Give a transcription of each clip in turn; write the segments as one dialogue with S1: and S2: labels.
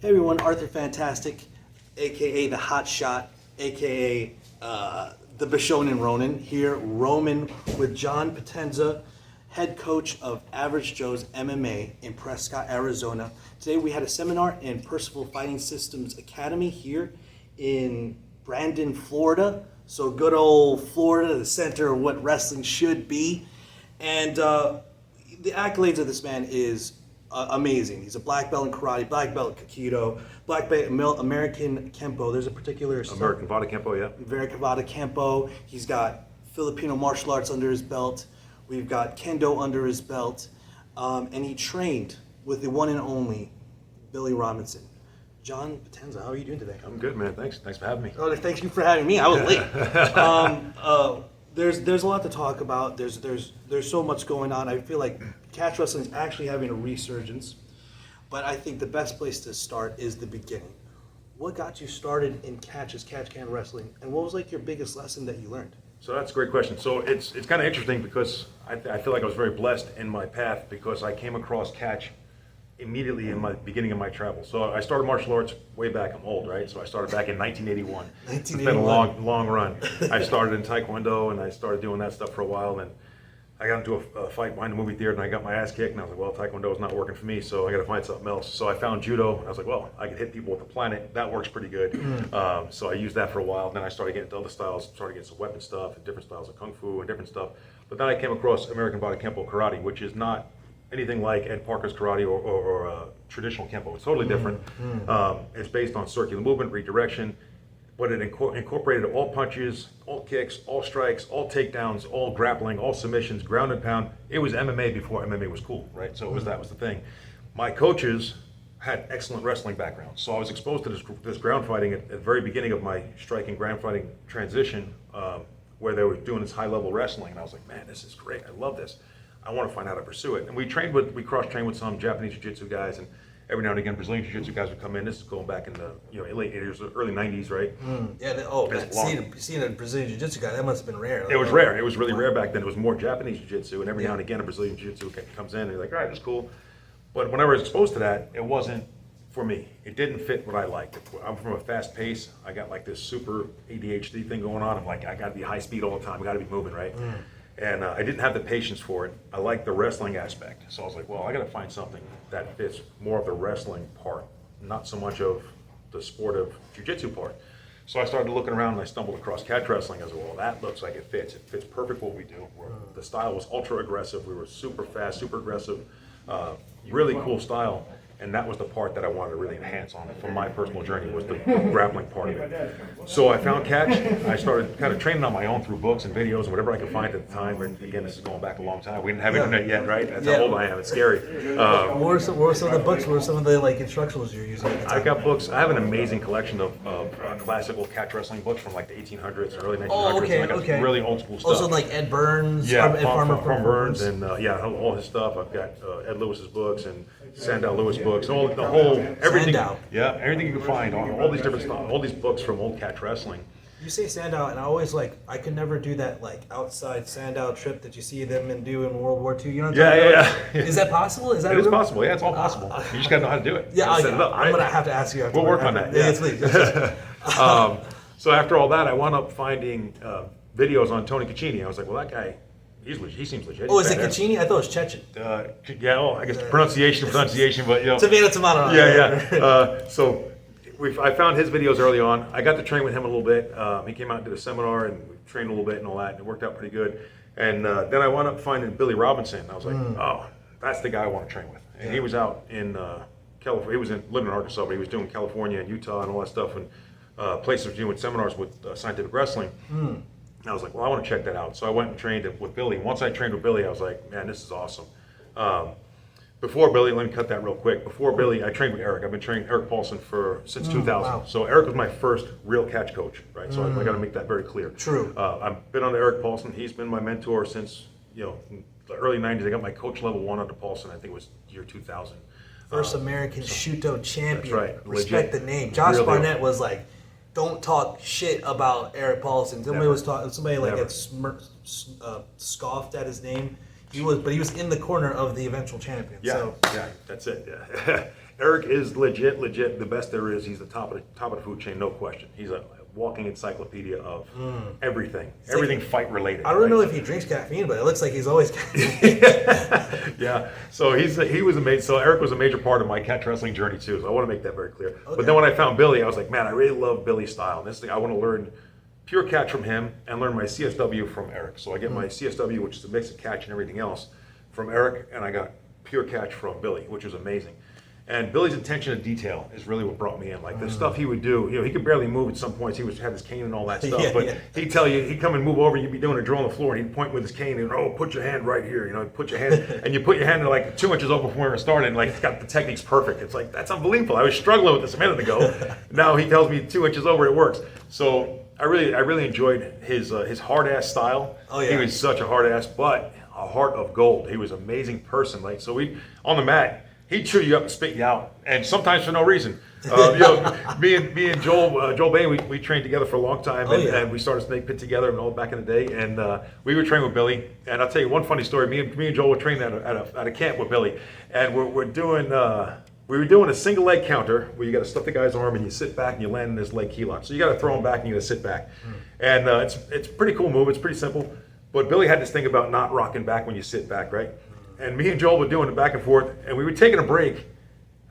S1: Hey everyone, Arthur Fantastic, aka the Hot Shot, aka the Bishonen Ronin, here, Roman with John Potenza, head coach of Average Joe's MMA in Prescott, Arizona. Today we had a seminar in Percival Fighting Systems Academy here in Brandon, Florida. So good old Florida, the center of what wrestling should be. And the accolades of this man is amazing. He's a black belt in karate, black belt in Aikido, black belt American Kempo. There's a particular
S2: American Vadha Kempo, yeah.
S1: American Vadha Kempo. He's got Filipino martial arts under his belt. We've got Kendo under his belt. And he trained with the one and only Billy Robinson. John Potenza, how are you doing today?
S2: I'm good, man. Thanks for having me.
S1: Oh, thank you for having me. I was late. There's a lot to talk about. There's so much going on. I feel like catch wrestling is actually having a resurgence, but I think the best place to start is the beginning. What got you started in catch can wrestling, and what was like your biggest lesson that you learned?
S2: So that's a great question. So it's kind of interesting because I feel like I was very blessed in my path because I came across catch immediately in my beginning of my travel. So I started martial arts way back. I'm old, right? So I started back in 1981. It's been a long run. I started in Taekwondo and I started doing that stuff for a while. And I got into a fight behind the movie theater and I got my ass kicked. And I was like, well, Taekwondo is not working for me, so I got to find something else. So I found judo. And I was like, well, I can hit people with the planet. That works pretty good. So I used that for a while. Then I started getting into other styles, started getting some weapon stuff and different styles of kung fu and different stuff. But then I came across American Vadha Kempo Karate, which is not anything like Ed Parker's karate or traditional Kempo. It's totally different. It's based on circular movement, redirection, but it incorporated all punches, all kicks, all strikes, all takedowns, all grappling, all submissions, ground and pound. It was MMA before MMA was cool, right? So that was the thing. My coaches had excellent wrestling backgrounds, so I was exposed to this ground fighting at the very beginning of my striking ground fighting transition, where they were doing this high level wrestling, and I was like, man, this is great. I love this. I want to find out how to pursue it. And we cross-trained with some Japanese jiu-jitsu guys, and every now and again Brazilian jiu-jitsu guys would come in. This is going back in the late 80s, early 90s, right?
S1: Seeing a Brazilian jiu-jitsu guy, that must have been rare.
S2: It was rare. It was really rare back then. It was more Japanese jiu-jitsu, and every now and again a Brazilian jiu-jitsu comes in, and you're like, all right, that's cool. But whenever I was exposed to that, it wasn't for me. It didn't fit what I liked. I'm from a fast pace. I got like this super ADHD thing going on. I'm like, I got to be high speed all the time. I got to be moving, right? And I didn't have the patience for it. I liked the wrestling aspect. So I was like, well, I got to find something that fits more of the wrestling part, not so much of the sport of jiu-jitsu part. So I started looking around and I stumbled across catch wrestling. I was like, well, that looks like it fits. It fits perfect what we do. The style was ultra aggressive. We were super fast, super aggressive, really cool style. And that was the part that I wanted to really enhance on from my personal journey, was the grappling part of it. So I found catch. I started kind of training on my own through books and videos and whatever I could find at the time. And again, this is going back a long time. We didn't have internet yet, right? That's how old I am. It's scary.
S1: What were some of the books? What were some of the instructionals you're using at the time?
S2: I got books. I have an amazing collection of classical catch wrestling books from like the 1800s, early 1900s. I got some really old school stuff.
S1: Also like Ed Burns,
S2: Farmer Burns, and all his stuff. I've got Ed Lewis's books and Sandow Lewis books, everything.
S1: Sandow.
S2: Yeah, everything you can find on all these different stuff, all these books from old catch wrestling.
S1: You say Sandow, and I always I could never do that outside Sandow trip that you see them do in World War II. You know what I'm talking about?
S2: Yeah.
S1: Is that possible? Is that
S2: it is possible? Yeah, it's all possible. You just gotta know how to do it.
S1: Yeah, I'm gonna have to ask you.
S2: We'll work on that. Yeah, please. So after all that, I wound up finding videos on Tony Caccini. I was like, well, that guy. He seems legit.
S1: Oh, is it Caccini? I thought it was Chechen.
S2: I guess pronunciation, but
S1: Tomato, tomato.
S2: Yeah. So I found his videos early on. I got to train with him a little bit. He came out and did a seminar, and we trained a little bit and all that, and it worked out pretty good. And then I wound up finding Billy Robinson. I was like, oh, that's the guy I want to train with. And he was out in California. He was living in Arkansas, but he was doing California and Utah and all that stuff, and places doing seminars with scientific wrestling. And I was like, well, I want to check that out. So I went and trained with Billy. And once I trained with Billy, I was like, man, this is awesome. Before Billy, let me cut that real quick. Before Billy, I trained with Eric. I've been training Eric Paulson since 2000. Wow. So Eric was my first real catch coach, right? So I got to make that very clear.
S1: True.
S2: I've been under Eric Paulson. He's been my mentor since the early 90s. I got my coach level 1 under Paulson. I think it was year 2000.
S1: First American Shuto champion.
S2: That's right.
S1: Respect the name. Josh Barnett was like, don't talk shit about Eric Paulson. Somebody had scoffed at his name. He was in the corner of the eventual champion.
S2: Yeah, that's it. Yeah. Eric is legit the best there is. He's the top of the food chain, no question. He's a walking encyclopedia of everything fight related.
S1: I don't know if he drinks caffeine, but it looks like he's always caffeine.
S2: Yeah. So he was amazing. So Eric was a major part of my catch wrestling journey too. So I want to make that very clear. Okay. But then when I found Billy, I was like, man, I really love Billy's style. And this thing, I want to learn pure catch from him and learn my CSW from Eric. So I get my CSW, which is a mix of catch and everything else, from Eric, and I got pure catch from Billy, which was amazing. And Billy's attention to detail is really what brought me in. Like the stuff he would do, he could barely move at some points. He would have his cane and all that stuff. He'd tell you, he'd come and move over, and you'd be doing a drill on the floor, and he'd point with his cane and, put your hand right here. Put your hand, and you put your hand like 2 inches over from where it started, and like it's got the technique's perfect. It's like, that's unbelievable. I was struggling with this a minute ago. Now he tells me 2 inches over, it works. So I really enjoyed his hard ass style. Oh, yeah. He was such a hard ass, but a heart of gold. He was an amazing person. Like, so on the mat, he'd chew you up and spit you out, and sometimes for no reason. Me and Joel Bain, we trained together for a long time, and we started Snake Pit together and all back in the day. And we would train with Billy. And I'll tell you one funny story. Me and Joel were training at a camp with Billy, and we were doing a single leg counter where you got to stuff the guy's arm and you sit back and you land in this leg key lock. So you got to throw him back and you got to sit back. And it's a pretty cool move. It's pretty simple. But Billy had this thing about not rocking back when you sit back, right? And me and Joel were doing it back and forth, and we were taking a break.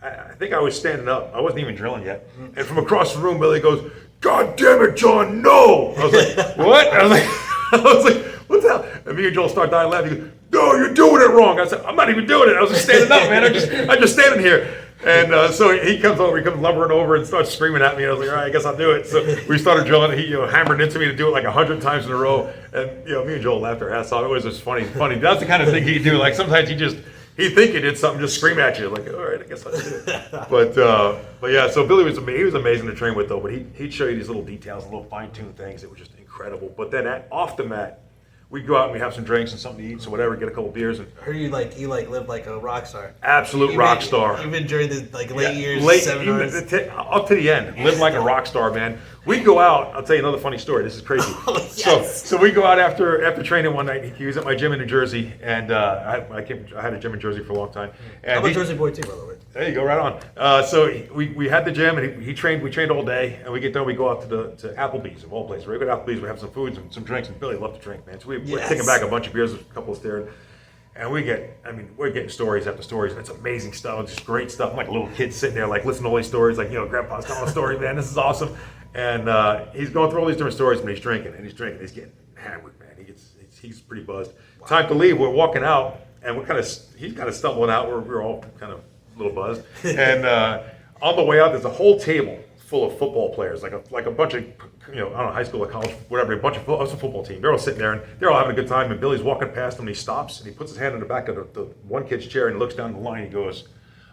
S2: I think I was standing up. I wasn't even drilling yet. And from across the room, Billy goes, "God damn it, John, no!" I was like, "What?" I was like, "What the hell?" And me and Joel start dying laughing. He goes, "No, you're doing it wrong." I said, "I'm not even doing it. I was just standing up, man. I'm just standing here." And so he comes lumbering over and starts screaming at me. And I was like, all right, I guess I'll do it. So we started drilling. He hammered into me to do it like 100 times in a row. And me and Joel laughed our ass off. It was just funny. That's the kind of thing he'd do. Like sometimes he'd think he did something, just scream at you. Like, all right, I guess I'll do it. But yeah, so Billy was amazing. He was amazing to train with though. But he'd show you these little details, little fine-tuned things that were just incredible. But then off the mat, we'd go out and we'd have some drinks and something to eat, so whatever, get a couple beers. And
S1: I heard you lived like a rock star.
S2: Absolute rock star.
S1: Even during the late years,
S2: seminars. Up to the end, lived like a rock star, man. We'd go out. I'll tell you another funny story. This is crazy. Yes. So we go out after training one night. He was at my gym in New Jersey, and I had a gym in Jersey for a long time. And
S1: I'm a Jersey boy too, by the way.
S2: There you go, right on. So we had the gym, and we trained all day, and we get done. We go out to Applebee's of all places. We go to Applebee's. We have some food and some drinks, and Billy loved to drink, man. So we're taking back a bunch of beers, a couple of staring. And we're getting stories after stories, and it's amazing stuff. It's just great stuff. I'm like a little kid sitting there, like listening to all these stories, like, Grandpa's telling a story, man, this is awesome. And he's going through all these different stories, but he's drinking. He's getting hammered, man. He's pretty buzzed. Wow. Time to leave. We're walking out, and he's kind of stumbling out. We're all kind of a little buzzed. And on the way out, there's a whole table full of football players, like a bunch of, I don't know, high school or college, whatever, a bunch of us a football team. They're all sitting there, and they're all having a good time. And Billy's walking past them, and he stops, and he puts his hand in the back of the one kid's chair, and he looks down the line, and he goes,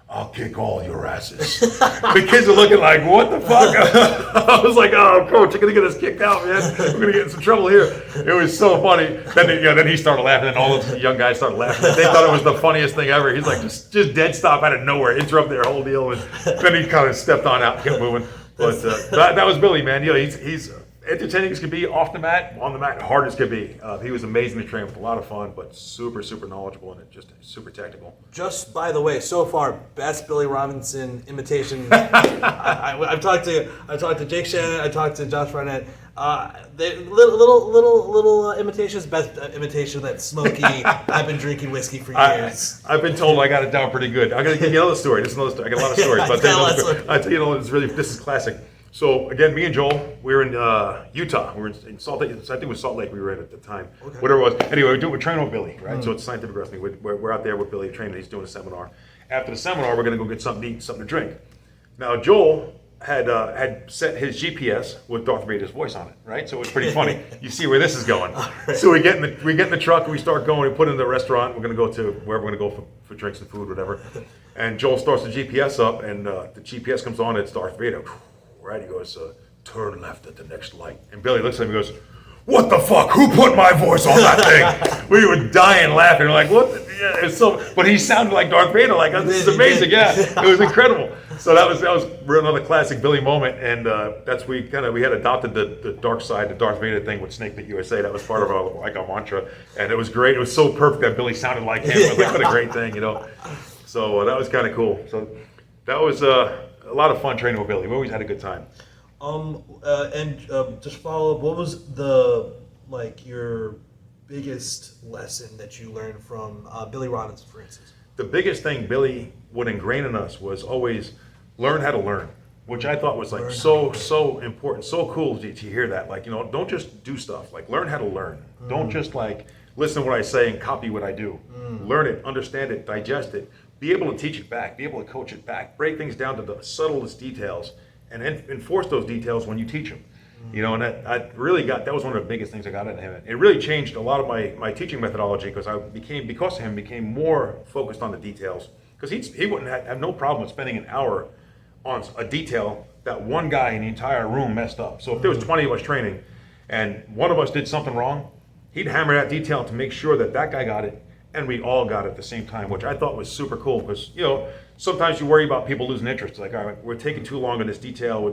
S2: "I'll kick all your asses." The kids are looking like, what the fuck? I was like, oh, coach, you're going to get us kicked out, man. We're going to get in some trouble here. It was so funny. Then he started laughing, and all the young guys started laughing. They thought it was the funniest thing ever. He's like, just dead stop out of nowhere, interrupt their whole deal. And then he kind of stepped on out and kept moving. But that was Billy, man. He's entertaining as could be, off the mat, on the mat, hard as could be. He was amazing to train with, a lot of fun, but super, super knowledgeable and just super technical.
S1: Just by the way, so far, best Billy Robinson imitation. I've talked to Jake Shannon, I talked to Josh Barnett. Little imitations, best imitation of that smoky. I've been drinking whiskey for years.
S2: I've been told I got it down pretty good. I'm gonna give you another story. This is another story. I got a lot of stories, but I tell you, this is classic. So again, me and Joel, we were in Utah. We were in Salt Lake. I think it was Salt Lake we were in at the time. Okay. Whatever it was. Anyway, we're training with Billy, right? So it's scientific wrestling. We're out there with Billy training. He's doing a seminar. After the seminar, we're going to go get something to eat, something to drink. Now, Joel had set his GPS with Darth Vader's voice on it, right? So it was pretty funny. You see where this is going. Right. So we get in the truck and we start going. We put in the restaurant. We're going to go to wherever we're going to go for drinks and food, whatever. And Joel starts the GPS up, and the GPS comes on. It's Darth Vader. Right? He goes, turn left at the next light. And Billy looks at him and goes, "What the fuck? Who put my voice on that thing?" We were dying laughing. We're like, what? Yeah, it's so. But he sounded like Darth Vader. Like, this is amazing. Yeah, it was incredible. So that was another classic Billy moment. And we had adopted the dark side, the Darth Vader thing with Snake Pit USA. That was part of our mantra, and it was great. It was so perfect that Billy sounded like him. It was like, what a great thing, So that was kind of cool. So. That was a lot of fun training with Billy. We always had a good time.
S1: Just follow up. What was your biggest lesson that you learned from Billy Robinson, for instance?
S2: The biggest thing Billy would ingrain in us was always learn how to learn, which I thought was like so important, so cool to hear that. Like, don't just do stuff. Like, learn how to learn. Don't just like listen to what I say and copy what I do. Learn it, understand it, digest it, be able to teach it back, be able to coach it back, break things down to the subtlest details, and enforce those details when you teach them. And that was one of the biggest things I got out of him. It really changed a lot of my teaching methodology because because of him, became more focused on the details. Because he wouldn't have no problem with spending an hour on a detail that one guy in the entire room messed up. So if there was 20 of us training and one of us did something wrong, he'd hammer that detail to make sure that guy got it and we all got it at the same time, which I thought was super cool because, sometimes you worry about people losing interest. Like, all right, we're taking too long on this detail.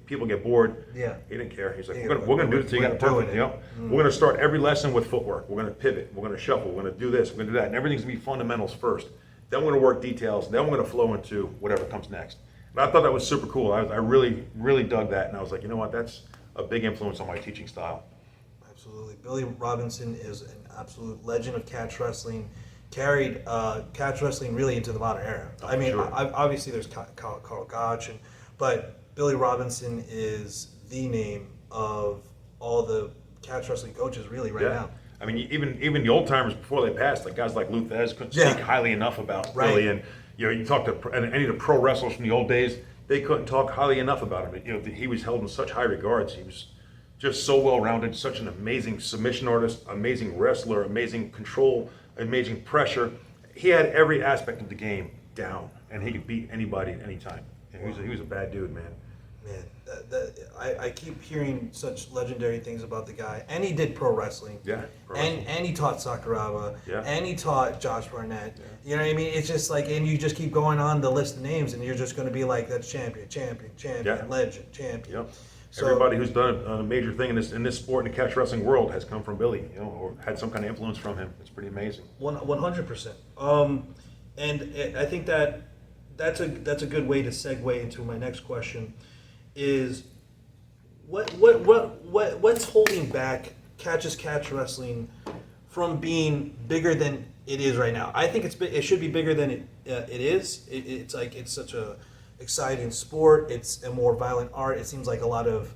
S2: People get bored.
S1: Yeah.
S2: He didn't care. He's like, we're gonna do this. So you got it perfect. We're gonna start every lesson with footwork. We're gonna pivot. We're gonna shuffle. We're gonna do this. We're gonna do that. And everything's gonna be fundamentals first. Then we're gonna work details. Then we're gonna flow into whatever comes next. And I thought that was super cool. I really, really dug that. And I was like, you know what? That's a big influence on my teaching style.
S1: Absolutely. Billy Robinson is an absolute legend of catch wrestling. Carried catch wrestling really into the modern era. I mean,
S2: sure.
S1: Obviously there's Carl Gotch, but Billy Robinson is the name of all the catch wrestling coaches really right now.
S2: I mean, even the old timers before they passed, like guys like Luthez couldn't speak highly enough about Billy, and you talk to any of the pro wrestlers from the old days, they couldn't talk highly enough about him. He was held in such high regards. He was just so well-rounded, such an amazing submission artist, amazing wrestler, amazing control, amazing pressure. He had every aspect of the game down, and he could beat anybody at any time. And he was a bad dude, man.
S1: Man, I keep hearing such legendary things about the guy. And he did pro wrestling.
S2: Yeah.
S1: And he taught Sakuraba.
S2: Yeah.
S1: And he taught Josh Barnett.
S2: Yeah.
S1: You know what I mean? It's just like, and you just keep going on the list of names, and you're just going to be like, that's champion, legend, champion.
S2: Yep.
S1: So,
S2: everybody who's done a major thing in this sport in the catch wrestling world has come from Billy, or had some kind of influence from him. It's pretty amazing.
S1: 100%. And I think that's a good way to segue into my next question. Is what's holding back catch wrestling from being bigger than it is right now? I think it should be bigger than it is. It's like it's such a exciting sport. It's a more violent art. It seems like a lot of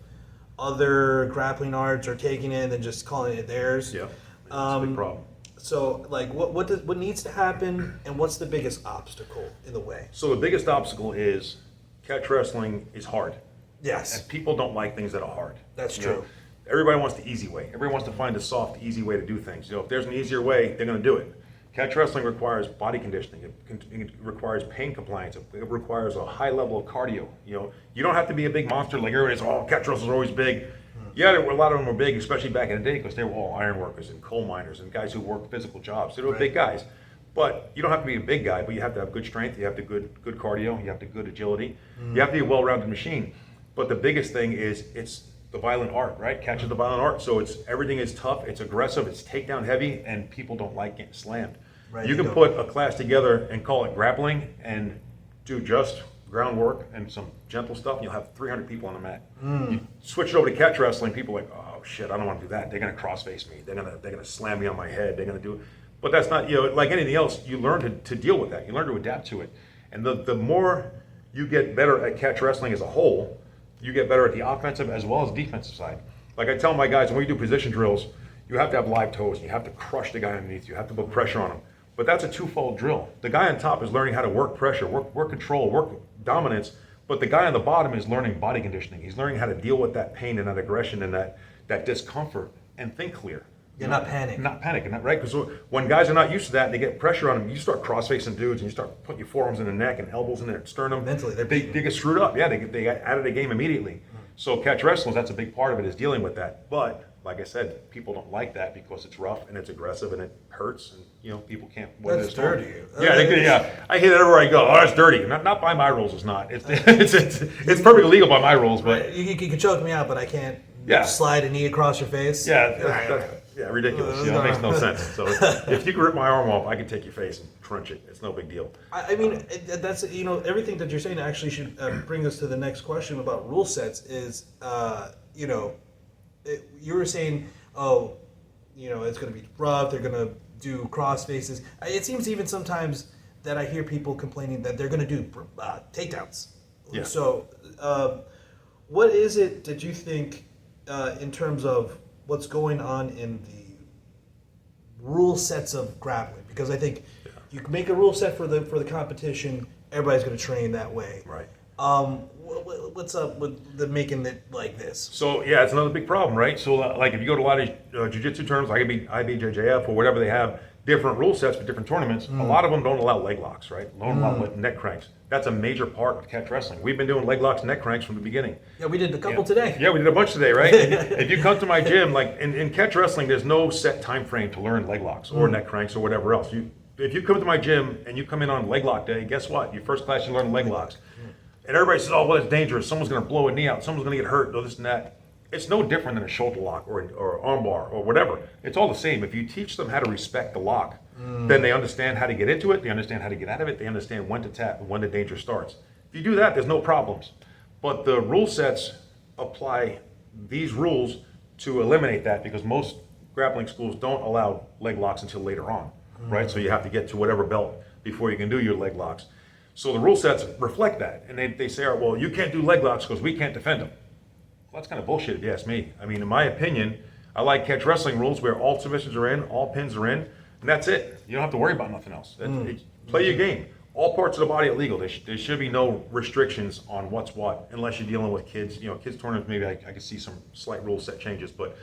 S1: other grappling arts are taking it and just calling it theirs.
S2: Yeah, it's a big problem.
S1: So, like, what needs to happen, and what's the biggest obstacle in the way?
S2: So the biggest obstacle is catch wrestling is hard.
S1: Yes.
S2: And people don't like things that are hard.
S1: That's true.
S2: Everybody wants the easy way. Everybody wants to find a soft, easy way to do things. If there's an easier way, they're going to do it. Catch wrestling requires body conditioning. It requires pain compliance. It requires a high level of cardio. You don't have to be a big monster like everybody's. Catch wrestlers are always big. Yeah, a lot of them were big, especially back in the day, because they were all iron workers and coal miners and guys who worked physical jobs. So they were big guys. But you don't have to be a big guy, but you have to have good strength. You have to good cardio. You have to good agility. You have to be a well-rounded machine. But the biggest thing is it's the violent art, right? Catch is the violent art. So everything is tough, it's aggressive, it's takedown heavy, and people don't like getting slammed. Right, you can put a class together and call it grappling and do just groundwork and some gentle stuff, and you'll have 300 people on the mat. You switch it over to catch wrestling, people are like, oh shit, I don't want to do that. They're gonna cross-face me. They're gonna slam me on my head. They're gonna do it. But that's not, like anything else, you learn to deal with that. You learn to adapt to it. And the more you get better at catch wrestling as a whole, you get better at the offensive as well as defensive side. Like I tell my guys, when we do position drills, you have to have live toes. You have to crush the guy underneath. You have to put pressure on him. But that's a twofold drill. The guy on top is learning how to work pressure, work control, work dominance. But the guy on the bottom is learning body conditioning. He's learning how to deal with that pain and that aggression and that discomfort and think clear.
S1: You're not panicking.
S2: Not panicking, right? Because when guys are not used to that and they get pressure on them, you start cross-facing dudes and you start putting your forearms in the neck and elbows in their sternum.
S1: Mentally,
S2: they get screwed up. Yeah, they get out of the game immediately. So catch wrestling, that's a big part of it, is dealing with that. But like I said, people don't like that because it's rough and it's aggressive and it hurts, and people can't win this.
S1: That's dirty.
S2: Yeah, I hear that everywhere I go. Oh, that's dirty. Not by my rules, it's not. It's perfectly legal by my rules, but
S1: you can choke me out, but I can't
S2: Yeah.
S1: slide a knee across your face.
S2: Yeah, Yeah, ridiculous. You know, it makes no sense. So if you can rip my arm off, I can take your face and crunch it. It's no big deal.
S1: I mean, that's, you know, everything that you're saying actually should bring us to the next question about rule sets is, you know, you were saying, oh, you know, it's going to be rough, they're going to do cross faces. It seems even sometimes that I hear people complaining that they're going to do takedowns.
S2: Yeah.
S1: So what is it that you think in terms of what's going on in the rule sets of grappling? Because I think you can make a rule set for the competition, everybody's going to train that way.
S2: Right.
S1: What's up with the making it like this?
S2: So yeah, it's another big problem, right? So like if you go to a lot of jiu-jitsu tournaments, like IBJJF or whatever, they have different rule sets for different tournaments. A lot of them don't allow leg locks, right? Don't allow neck cranks. That's a major part of catch wrestling. We've been doing leg locks, neck cranks from the beginning.
S1: Yeah, we did a couple today.
S2: Yeah, we did a bunch today, right? If you come to my gym, like in catch wrestling, there's no set time frame to learn leg locks or neck cranks or whatever else. If you come to my gym and you come in on leg lock day, guess what? Your first class, you learn leg locks. And everybody says, oh, well, it's dangerous. Someone's going to blow a knee out. Someone's going to get hurt, or this and that. It's no different than a shoulder lock or arm bar or whatever. It's all the same. If you teach them how to respect the lock, then they understand how to get into it. They understand how to get out of it. They understand when to tap and when the danger starts. If you do that, there's no problems. But the rule sets apply these rules to eliminate that, because most grappling schools don't allow leg locks until later on, right? So you have to get to whatever belt before you can do your leg locks. So the rule sets reflect that, and they say, all right, well, you can't do leg locks because we can't defend them. Well, that's kind of bullshit if you ask me. I mean, in my opinion, I like catch wrestling rules where all submissions are in, all pins are in, and that's it. You don't have to worry about nothing else. Play your game. All parts of the body are legal. There should be no restrictions on what's what, unless you're dealing with kids. You know, kids tournaments, maybe I could see some slight rule set changes, but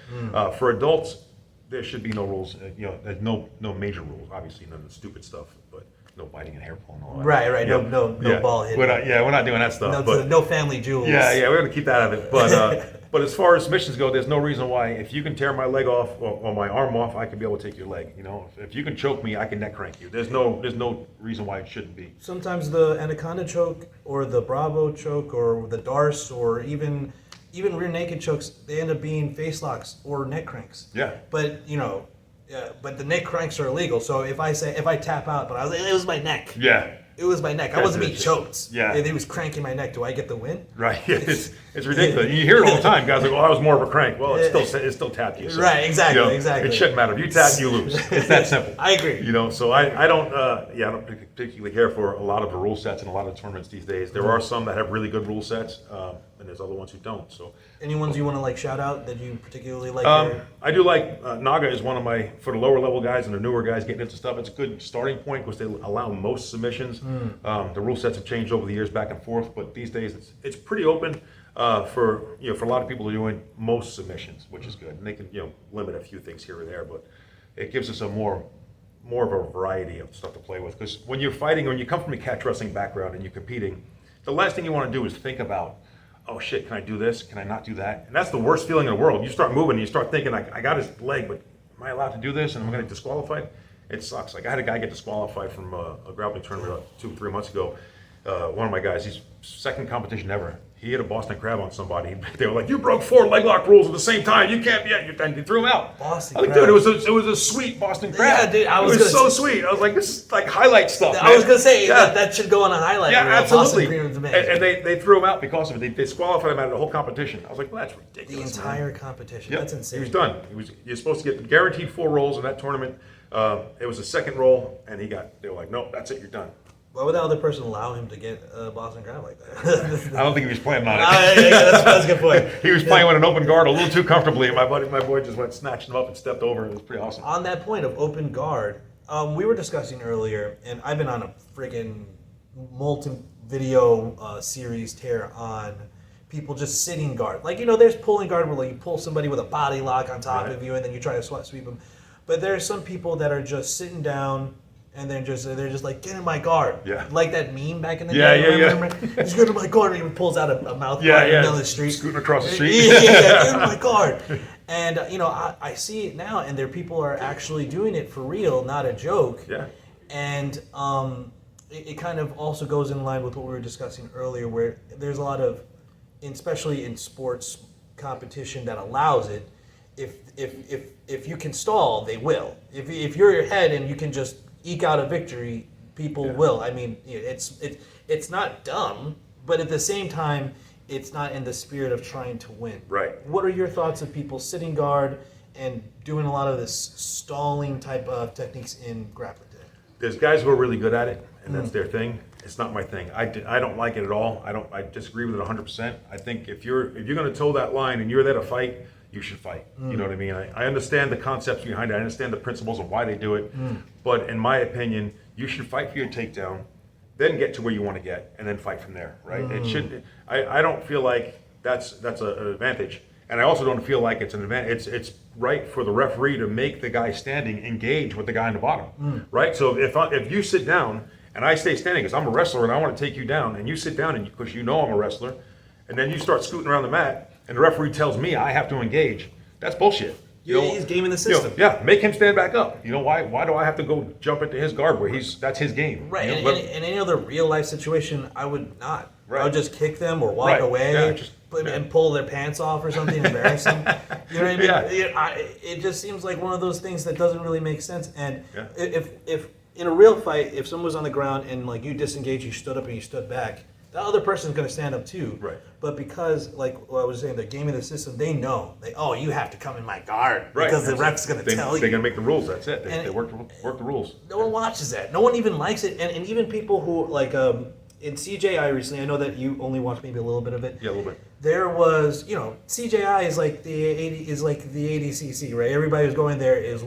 S2: for adults, there should be no rules. You know, there's no major rules. Obviously, none of the stupid stuff, but no biting and hair pulling and all that.
S1: Right.
S2: Yeah.
S1: No ball hitting.
S2: We're not doing that stuff.
S1: No family jewels.
S2: Yeah, we're gonna keep that out of it. But as far as submissions go, there's no reason why, if you can tear my leg off or my arm off, I can be able to take your leg. You know, if you can choke me, I can neck crank you. There's no reason why it shouldn't be.
S1: Sometimes the anaconda choke or the Bravo choke or the Darce or even rear naked chokes, they end up being face locks or neck cranks.
S2: Yeah.
S1: But you know, but the neck cranks are illegal. So if I tap out, but I was like, it was my neck.
S2: Yeah.
S1: It was my neck. I wasn't being choked.
S2: Yeah.
S1: He was cranking my neck. Do I get the win?
S2: Right. It's ridiculous. You hear it all the time. Guys are like, well, I was more of a crank. Well, it still tapped you. So,
S1: right. Exactly.
S2: You know,
S1: exactly.
S2: It shouldn't matter. If you tap, you lose. It's that simple.
S1: I agree.
S2: You know, so I don't particularly care for a lot of the rule sets in a lot of tournaments these days. There are some that have really good rule sets, and there's other ones who don't. So,
S1: any ones you want to shout out that you particularly like?
S2: I do like Naga is one of my, for the lower level guys and the newer guys getting into stuff. It's a good starting point because they allow most submissions. The rule sets have changed over the years back and forth, but these days it's pretty open for a lot of people who are doing most submissions, which is good. And they can limit a few things here or there, but it gives us a more of a variety of stuff to play with. Because when you're fighting, when you come from a catch wrestling background and you're competing, the last thing you want to do is think about, oh shit, can I do this? Can I not do that? And that's the worst feeling in the world. You start moving and you start thinking, I got his leg, but am I allowed to do this? And I'm going to get disqualified? It sucks. Like I had a guy get disqualified from a grappling tournament 2-3 months ago. One of my guys, he's second competition ever. He hit a Boston Crab on somebody. They were like, "You broke 4 leg lock rules at the same time. You can't be." And they threw him out.
S1: Boston
S2: I was like,
S1: Crab.
S2: dude, it was a sweet Boston Crab.
S1: Yeah, dude,
S2: it was so sweet. I was like, this is like highlight stuff.
S1: I was gonna say
S2: Yeah.
S1: that should go on a highlight.
S2: Yeah,
S1: reel.
S2: absolutely.
S1: Boston Crab's
S2: And
S1: amazing.
S2: they threw him out because of it. They disqualified him out of the whole competition. I was like, well, that's
S1: The
S2: ridiculous.
S1: entire competition.
S2: Yep.
S1: That's insane.
S2: He was done. You're supposed to get guaranteed 4 rolls in that tournament. It was the second roll, and they were like, nope, that's it, you're done.
S1: Why would that other person allow him to get a Boston Crab like that?
S2: I don't think he was planning on it.
S1: That's a good point.
S2: He was playing with an open guard a little too comfortably, and my boy just went snatching him up and stepped over. It was pretty awesome.
S1: On that point of open guard, we were discussing earlier, and I've been on a friggin' multi-video series tear on people just sitting guard. Like, there's pulling guard where you pull somebody with a body lock on top of you, and then you try to sweep them. But there are some people that are just sitting down, and they're just like, get in my guard.
S2: Yeah.
S1: Like that meme back in the
S2: Yeah,
S1: day.
S2: yeah.
S1: Remember? Just get in my guard, and he pulls out a mouth guard in the middle of the street.
S2: Scooting across the street.
S1: Yeah, get in my guard. And, I see it now, and people are actually doing it for real, not a joke.
S2: Yeah.
S1: And it kind of also goes in line with what we were discussing earlier, where there's a lot of, especially in sports competition that allows it,
S3: if you can stall, they will. If you're ahead and you can just eke out a victory, people will. I mean, it's not dumb, but at the same time, it's not in the spirit of trying to win.
S2: Right.
S3: What are your thoughts of people sitting guard and doing a lot of this stalling type of techniques in grappling today?
S2: There's guys who are really good at it, and that's their thing. It's not my thing. I don't like it at all. I disagree with it 100%. I think if you're going to toe that line and you're there to fight, you should fight. You know what I mean? I understand the concepts behind it. I understand the principles of why they do it. But in my opinion, you should fight for your takedown, then get to where you want to get, and then fight from there, right? It should. I don't feel like that's an advantage. And I also don't feel like it's an advantage. It's right for the referee to make the guy standing engage with the guy in the bottom, right? So if you sit down and I stay standing because I'm a wrestler and I want to take you down, and you sit down and because you know I'm a wrestler, and then you start scooting around the mat, and the referee tells me I have to engage, that's bullshit.
S3: He's gaming the system.
S2: Make him stand back up. Why do I have to go jump into his guard where that's his game?
S3: Right.
S2: You know,
S3: In any other real life situation, I would not.
S2: Right.
S3: I would just kick them or walk away and pull their pants off or something, embarrass them. You know what I mean? It just seems like one of those things that doesn't really make sense. And if in a real fight, if someone was on the ground and like you disengaged, you stood up and you stood back, the other person's going to stand up too.
S2: Right.
S3: But because, like what I was saying, they're gaming the system, they know. You have to come in my guard.
S2: Right.
S3: Because the ref's going to tell you.
S2: They're going to make the rules, that's it. They work the rules.
S3: No one watches that. No one even likes it. And even people who, like, in CJI recently, I know that you only watched maybe a little bit of it.
S2: Yeah, a little bit.
S3: There was, CJI is like the ADCC, right? Everybody who's going there is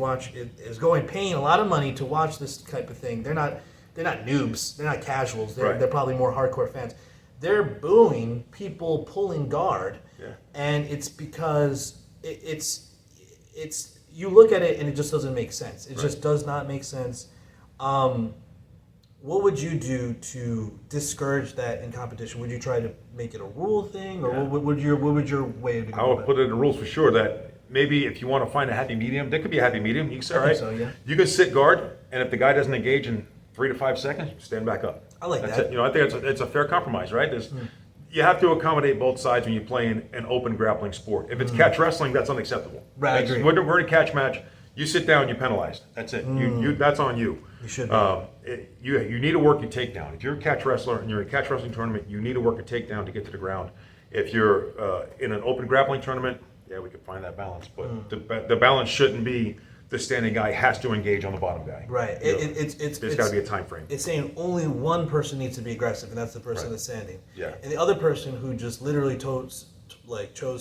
S3: paying a lot of money to watch this type of thing. They're not noobs. They're not casuals. They're probably more hardcore fans. They're booing people pulling guard, and it's because it's you look at it and it just doesn't make sense. It just does not make sense. What would you do to discourage that in competition? Would you try to make it a rule thing, or what would your way to go?
S2: I would put it in the rules for sure that maybe if you want to find a happy medium, there could be a happy medium. You can say, all right,
S3: so, yeah.
S2: You can sit guard, and if the guy doesn't engage in 3 to 5 seconds, stand back up.
S3: I like
S2: That's
S3: that.
S2: it. I think it's a fair compromise, right? You have to accommodate both sides when you play in an open grappling sport. If it's catch wrestling, that's unacceptable.
S3: Right, I agree.
S2: We're in a catch match. You sit down, you're penalized. That's it. You that's on you.
S3: You should.
S2: You need to work your takedown. If you're a catch wrestler and you're in a catch wrestling tournament, you need to work a takedown to get to the ground. If you're in an open grappling tournament, we could find that balance. But the balance shouldn't be the standing guy has to engage on the bottom guy.
S3: Right.
S2: There's got to be a time frame.
S3: It's saying only one person needs to be aggressive, and that's the person that's standing.
S2: Yeah.
S3: And the other person who just literally chose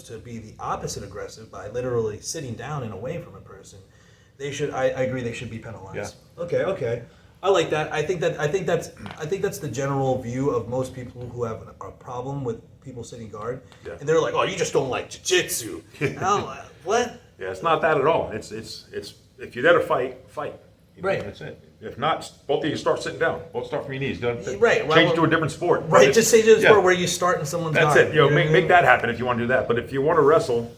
S3: to be the opposite aggressive by literally sitting down and away from a person, they should. I agree. They should be penalized.
S2: Yeah.
S3: Okay. I like that. I think that's the general view of most people who have a problem with people sitting guard.
S2: Yeah.
S3: And they're like, "Oh, you just don't like jiu-jitsu." And I'm like, what?
S2: Yeah, it's not that at all. It's if you're there to fight.
S3: Right.
S2: That's it. If not, both of you start sitting down. Both start from your knees.
S3: Right.
S2: Change to a different sport.
S3: Right. Just say to the sport where you start in someone's
S2: That's
S3: guard.
S2: it. Make that happen if you want to do that. But if you want to wrestle.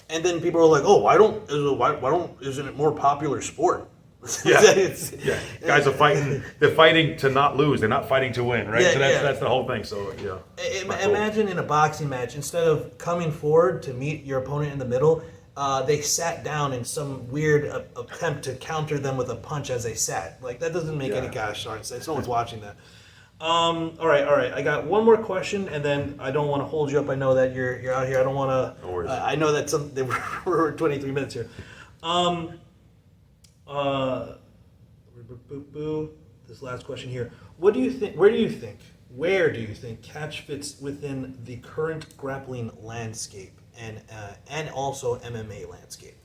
S3: And then people are like, "Oh, isn't it more popular sport?"
S2: Yeah. Guys are fighting. They're fighting to not lose. They're not fighting to win, right?
S3: Yeah,
S2: so that's the whole thing. So
S3: Imagine in a boxing match, instead of coming forward to meet your opponent in the middle, they sat down in some weird attempt to counter them with a punch as they sat. Like that doesn't make any gosh darn sense. No one's watching that. All right. I got one more question, and then I don't want to hold you up. I know that you're out here. I don't want to.
S2: No worries.
S3: I know that we're 23 minutes here. This last question here. What do you think? Where do you think catch fits within the current grappling landscape and also MMA landscape?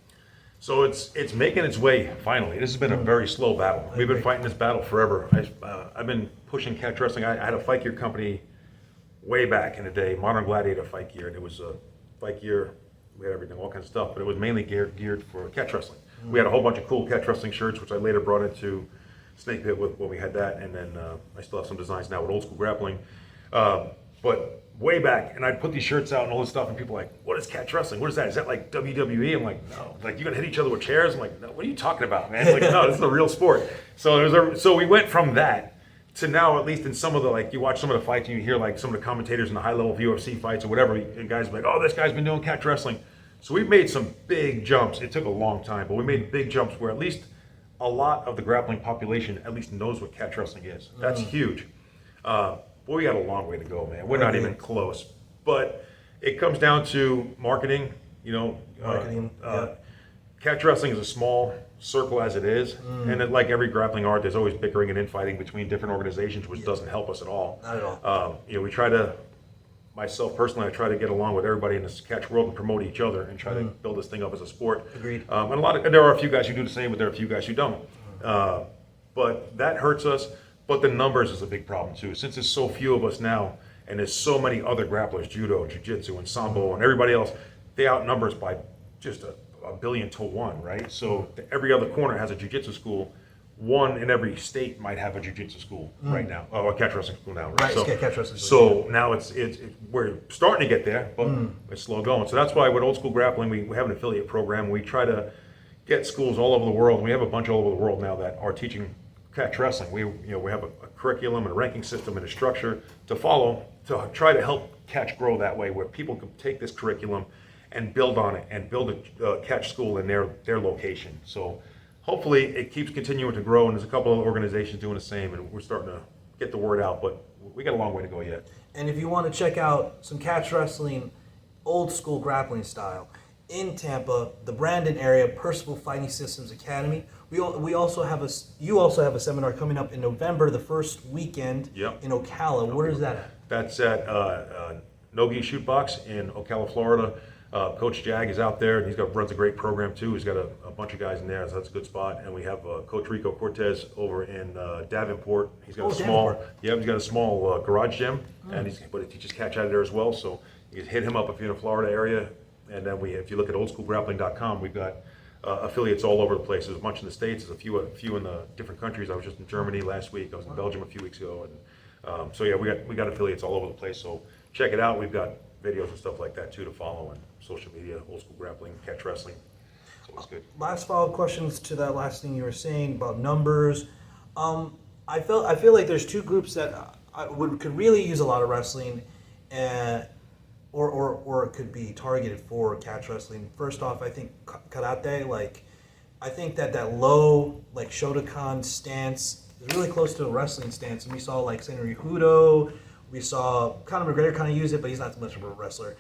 S2: So it's making its way finally. This has been a very slow battle. We've been fighting this battle forever. I've been pushing catch wrestling. I had a fight gear company way back in the day, Modern Gladiator Fight Gear, and it was a fight gear. We had everything, all kinds of stuff, but it was mainly geared for catch wrestling. We had a whole bunch of cool catch wrestling shirts, which I later brought into Snake Pit when we had that, and then I still have some designs now with old school grappling. But way back, and I'd put these shirts out and all this stuff, and people were like, "What is catch wrestling? What is that? Is that like WWE?" I'm like, "No." Like, you're gonna hit each other with chairs? I'm like, "No. What are you talking about, man?" Like, no, this is a real sport. So we went from that to now, at least in some of the, you watch some of the fights and you hear some of the commentators in the high level UFC fights or whatever, and guys are like, "Oh, this guy's been doing catch wrestling." So we've made some big jumps. It took a long time, but we made big jumps where at least a lot of the grappling population at least knows what catch wrestling is. That's huge. Boy, we got a long way to go, man. We're not even close. But it comes down to marketing.
S3: Marketing, yeah.
S2: Catch wrestling is a small circle as it is, and like every grappling art, there's always bickering and infighting between different organizations, which doesn't help us at all.
S3: Not at all.
S2: We try to, myself personally, I try to get along with everybody in this catch world and promote each other and try to build this thing up as a sport.
S3: Agreed.
S2: And there are a few guys who do the same, but there are a few guys who don't. But that hurts us. But the numbers is a big problem too. Since there's so few of us now, and there's so many other grapplers, judo, jiu-jitsu, and sambo, and everybody else, they outnumber us by just a billion to one, right? So every other corner has a jiu-jitsu school. One in every state might have a jiu-jitsu school right now, or a catch wrestling school now, right?
S3: Right,
S2: So,
S3: catch wrestling school,
S2: so now it's we're starting to get there, but it's slow going. So that's why with Old School Grappling, we have an affiliate program. We try to get schools all over the world. We have a bunch all over the world now that are teaching catch wrestling. We have a curriculum and a ranking system and a structure to follow to try to help catch grow that way, where people can take this curriculum and build on it and build a catch school in their location. So hopefully it keeps continuing to grow, and there's a couple of organizations doing the same, and we're starting to get the word out, but we got a long way to go yet.
S3: And if you want to check out some catch wrestling, old school grappling style, in Tampa, the Brandon area, Percival Fighting Systems Academy. You also have a seminar coming up in November, the first weekend in Ocala. Where is that at?
S2: That's at Nogi Shoot Box in Ocala, Florida. Coach Jag is out there, and runs a great program too. He's got a bunch of guys in there, so that's a good spot. And we have Coach Rico Cortez over in Davenport. He's got he's got a small garage gym, but he teaches catch out of there as well. So you can hit him up if you're in the Florida area. And then if you look at oldschoolgrappling.com, we've got affiliates all over the place. There's a bunch in the States. There's a few in the different countries. I was just in Germany last week. I was in Belgium a few weeks ago, and so we got affiliates all over the place. So check it out. We've got videos and stuff like that too to follow on social media. Old School Grappling, catch wrestling. It's always good.
S3: Last follow-up questions to that last thing you were saying about numbers. I feel like there's two groups that could really use a lot of wrestling, or it could be targeted for catch wrestling. First off, I think karate. I think that low Shotokan stance is really close to a wrestling stance, and we saw Senri Hudo. We saw Conor McGregor kind of use it, but he's not much of a wrestler.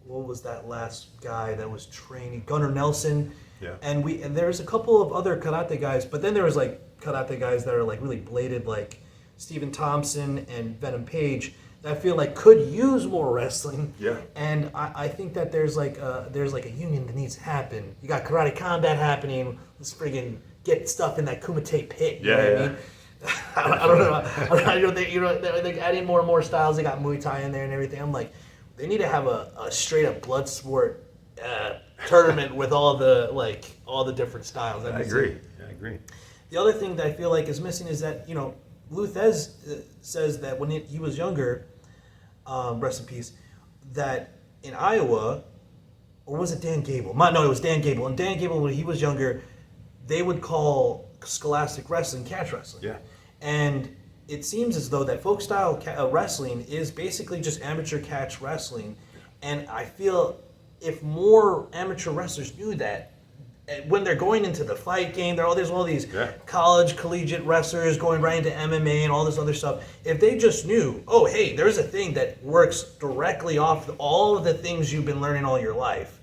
S3: What was that last guy that was training? Gunnar Nelson.
S2: Yeah.
S3: And there's a couple of other karate guys, but then there was karate guys that are really bladed, like Stephen Thompson and Venom Page, that I feel could use more wrestling.
S2: Yeah.
S3: And I think that there's a union that needs to happen. You got Karate Combat happening. Let's friggin' get stuff in that Kumite pit. You know what I mean? I don't know. I don't think they're adding more and more styles. They got Muay Thai in there and everything. I'm like, they need to have a straight up blood sport tournament with all the different styles.
S2: I agree.
S3: The other thing that I feel is missing is that Luthez says that when he was younger, rest in peace, that in Iowa, or was it Dan Gable? No, it was Dan Gable. And Dan Gable, when he was younger, they would call scholastic wrestling catch wrestling.
S2: Yeah.
S3: And it seems as though that folk style wrestling is basically just amateur catch wrestling. And I feel if more amateur wrestlers knew that, when they're going into the fight game, there's all these college, collegiate wrestlers going right into MMA and all this other stuff. If they just knew, oh, hey, there's a thing that works directly off all of the things you've been learning all your life,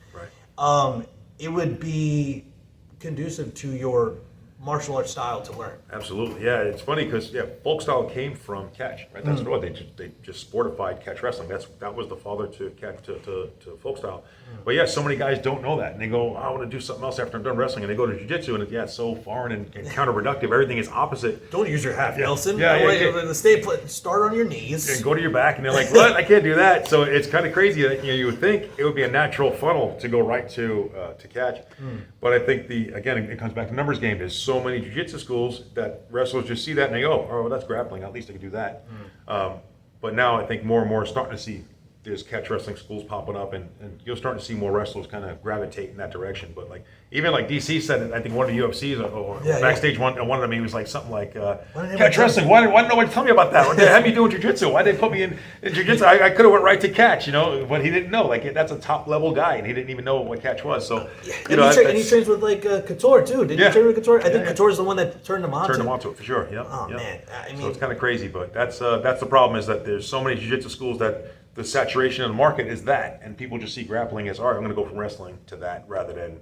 S3: it would be conducive to your martial arts style to learn.
S2: Absolutely, yeah. It's funny because folk style came from catch, right? That's what they just sportified catch wrestling. That was the father to catch to folk style. But so many guys don't know that, and they go, I want to do something else after I'm done wrestling, and they go to jiu-jitsu, and it's so foreign and counterproductive. Everything is opposite.
S3: Don't use your half, Nelson. Start on your knees
S2: and go to your back, and they're like, what? I can't do that. So it's kind of crazy that you would think it would be a natural funnel to go right to catch. But I think it comes back to numbers game. There's so many jiu-jitsu schools that wrestlers just see that and they go, oh, that's grappling. At least I can do that. But now I think more and more starting to see there's catch wrestling schools popping up, and you're starting to see more wrestlers kind of gravitate in that direction. But like even like DC said, it, I think one of the UFCs or backstage one of them, he was like something like catch wrestling. Why didn't nobody tell me about that? What they had me doing jiu-jitsu? Why did they put me in jiu-jitsu? I could have went right to catch, you know, but he didn't know. Like that's a top level guy, and he didn't even know what catch was. So you know,
S3: and he trains with like Couture too. Didn't you train with Couture? I think Couture's the one that turned him on.
S2: Turned him onto it for sure. Yeah.
S3: Oh man, I mean,
S2: so it's kind of crazy, but that's the problem is that there's so many jiu-jitsu schools that the saturation of the market is that, and people just see grappling as, all right, I'm going to go from wrestling to that, rather than,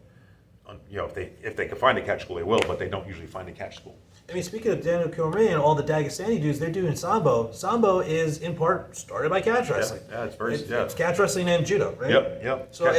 S2: you know, if they can find a catch school, they will, but they don't usually find a catch school.
S3: I mean, speaking of Daniel Cormier and all the Dagestani dudes, they're doing Sambo. Sambo is in part started by catch wrestling.
S2: Yeah,
S3: it's catch wrestling and judo, right?
S2: Yep.
S3: So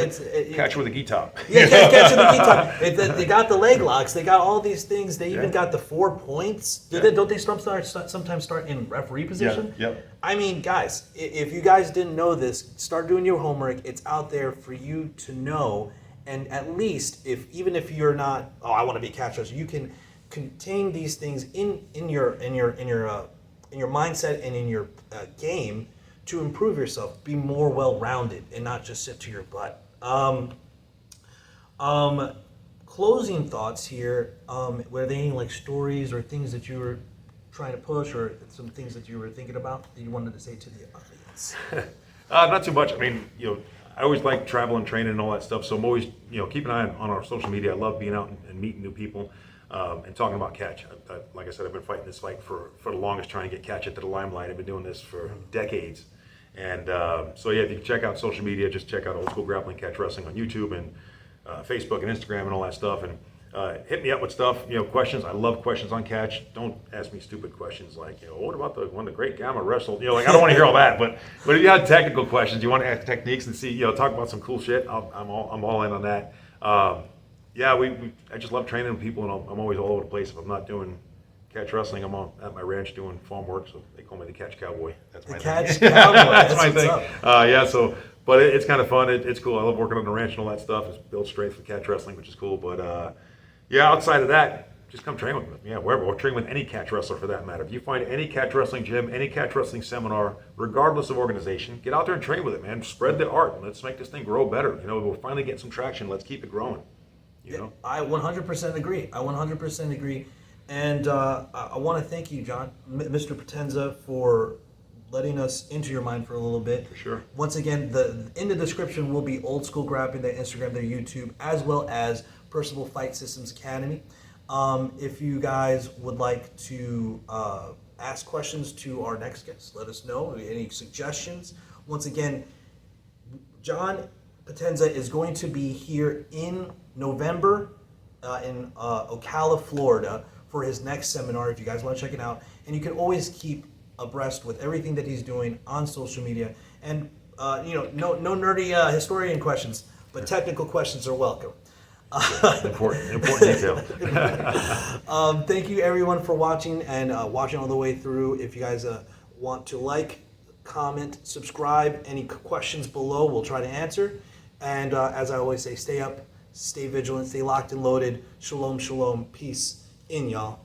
S2: catch with a gi top.
S3: Yeah, catch with a gi top. They got the leg locks. They got all these things. They even got the 4 points. Don't they sometimes start in referee position?
S2: Yep.
S3: I mean, guys, if you guys didn't know this, start doing your homework. It's out there for you to know, and at least even if you're not, I want to be a catch wrestler, you can contain these things in your mindset and in your game to improve yourself, be more well-rounded, and not just sit to your butt. Closing thoughts here. Were there any like stories or things that you were trying to push, or some things that you were thinking about that you wanted to say to the audience?
S2: Not too much. I mean, you know, I always like traveling, training, and all that stuff. So I'm always, you know, keep an eye on our social media. I love being out and meeting new people. And talking about catch. Like I said, I've been fighting this fight for the longest, trying to get catch into the limelight. I've been doing this for decades. And so yeah, if you can check out social media, just check out Old School Grappling Catch Wrestling on YouTube and Facebook and Instagram and all that stuff. And hit me up with stuff, you know, questions. I love questions on catch. Don't ask me stupid questions like, you know, what about when the great Gamma wrestled? You know, like I don't want to hear all that. But if you have technical questions, you want to ask techniques and see, you know, talk about some cool shit. I'm all in on that. Yeah, I just love training people, and I'm always all over the place. If I'm not doing catch wrestling, I'm at my ranch doing farm work, so they call me the Catch Cowboy. That's my
S3: Catch
S2: thing.
S3: Cowboy.
S2: That's my thing. But it's kind of fun. It's cool. I love working on the ranch and all that stuff. It's built straight for catch wrestling, which is cool. But yeah, outside of that, just come train with me. Yeah, wherever. Or train with any catch wrestler for that matter. If you find any catch wrestling gym, any catch wrestling seminar, regardless of organization, get out there and train with it, man. Spread the art. Let's make this thing grow better. You know, we're finally getting some traction. Let's keep it growing. You know?
S3: I 100% agree. And I want to thank you, John, Mr. Potenza, for letting us into your mind for a little bit.
S2: For sure.
S3: Once again, in the description will be Old School Grappling, their Instagram, their YouTube, as well as Percival Fight Systems Academy. If you guys would like to ask questions to our next guest, let us know. Any suggestions? Once again, John Potenza is going to be here in November in Ocala, Florida for his next seminar, if you guys want to check it out. And you can always keep abreast with everything that he's doing on social media. And you know, no nerdy historian questions, but technical questions are welcome.
S2: Important detail.
S3: Thank you everyone for watching and watching all the way through. If you guys want to like, comment, subscribe, any questions below, we'll try to answer. And as I always say, stay up, stay vigilant, stay locked and loaded. Shalom, shalom, peace in y'all.